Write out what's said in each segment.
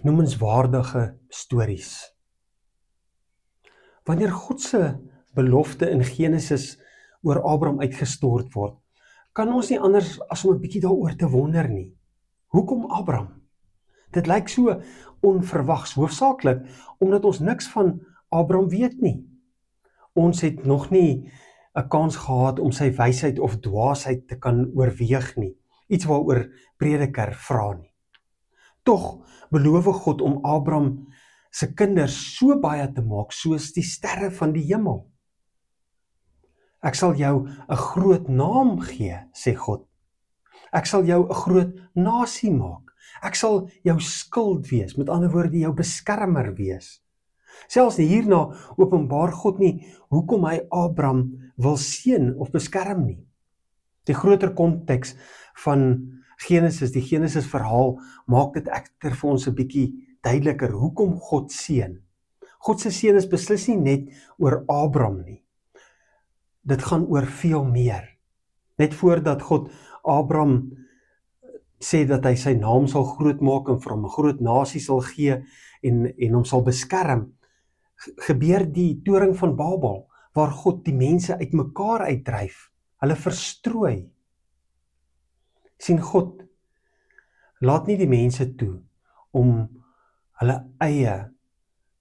noemenswaardige stories. Wanneer God se belofte in Genesis oor Abraham uitgestort word, kan ons nie anders as om 'n bietjie daaroor te wonder nie. Hoekom Abraham? Dit lyk so onverwags, hoofsaaklik omdat ons niks van Abraham weet nie. Ons het nog nie 'n kans gehad om sy wysheid of dwaasheid te kan oorweeg nie, iets waaroor Prediker vra nie. Tog beloof God om Abraham se kinders so baie te maak soos die sterre van die hemel. Ek sal jou 'n groot naam gee, sê God. Ek sal jou 'n groot nasie maak. Ek sal jou skild wees, met ander woorde jou beskermer wees. Selfs hierna openbaar God nie hoekom hy Abraham wil seën of beskerm nie. Die groter konteks van Genesis, die Genesis verhaal, maak dit egter vir ons 'n bietjie duideliker hoekom God seën. God se seën is beslis nie net oor Abraham nie. Dit gaan oor veel meer. Net voordat God Abraham sê dat hy sy naam sal groot maak en vir hom 'n groot nasie sal gee en hom sal beskerm, gebeur die toring van Babel, waar God die mense uitmekaar uitdryf, hulle verstrooi. Sien, God laat nie die mense toe om hulle eie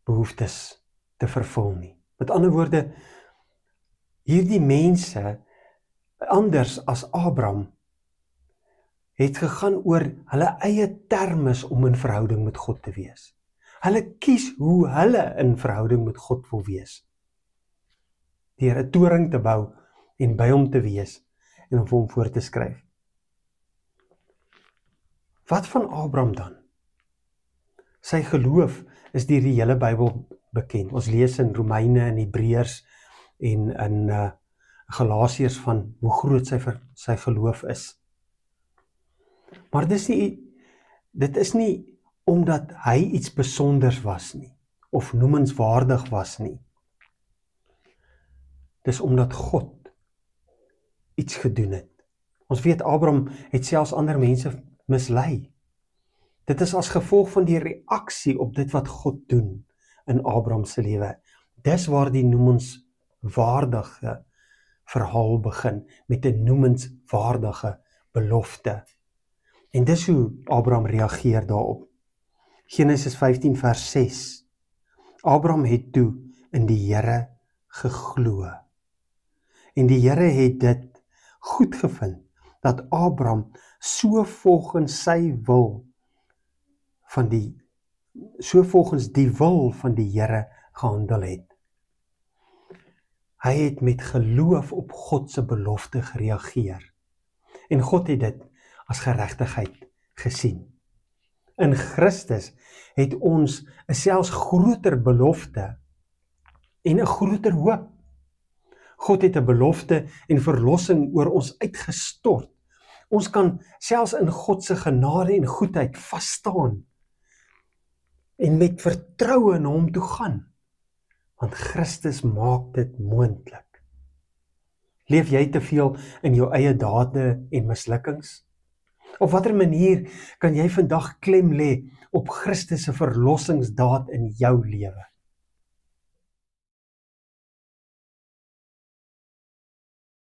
behoeftes te vervul nie. Met ander woorde, hierdie mense, anders as Abraham, het gegaan oor hulle eie termes om in verhouding met God te wees. Hulle kies hoe hulle in verhouding met God wil wees. Deur 'n toring te bou en by hom te wees en om vir hom voor te skryf. Wat van Abraham dan? Sy geloof is deur die hele Bybel bekend. Ons lees in Romeine en Hebreërs en in Galasiërs van hoe groot sy geloof is. Maar dit is nie omdat hy iets besonders was nie, of noemenswaardig was nie. Dis omdat God iets gedoen het. Ons weet Abraham het selfs ander mense mislei. Dit is as gevolg van die reaksie op dit wat God doen in Abraham se lewe. Dis waar die noemenswaardige verhaal begin, met 'n noemenswaardige belofte. En dis hoe Abraham reageer daarop. Genesis 15 vers 6. Abraham het toe in die Here geglo. En die Here het dit goed gevind, dat Abraham so volgens die wil van die Here gehandel het. Hy het met geloof op God se belofte gereageer. En God het dit as geregtigheid gesien. In Christus het ons 'n selfs groter belofte en 'n groter hoop. God het 'n belofte en verlossing oor ons uitgestort. Ons kan selfs in God se genade en goedheid vas staan en met vertroue na hom toe gaan, want Christus maak dit moontlik. Leef jy te veel in jou eie dade en mislukkings? Op watter manier kan jy vandag klem lê op Christus se verlossingsdaad in jou lewe?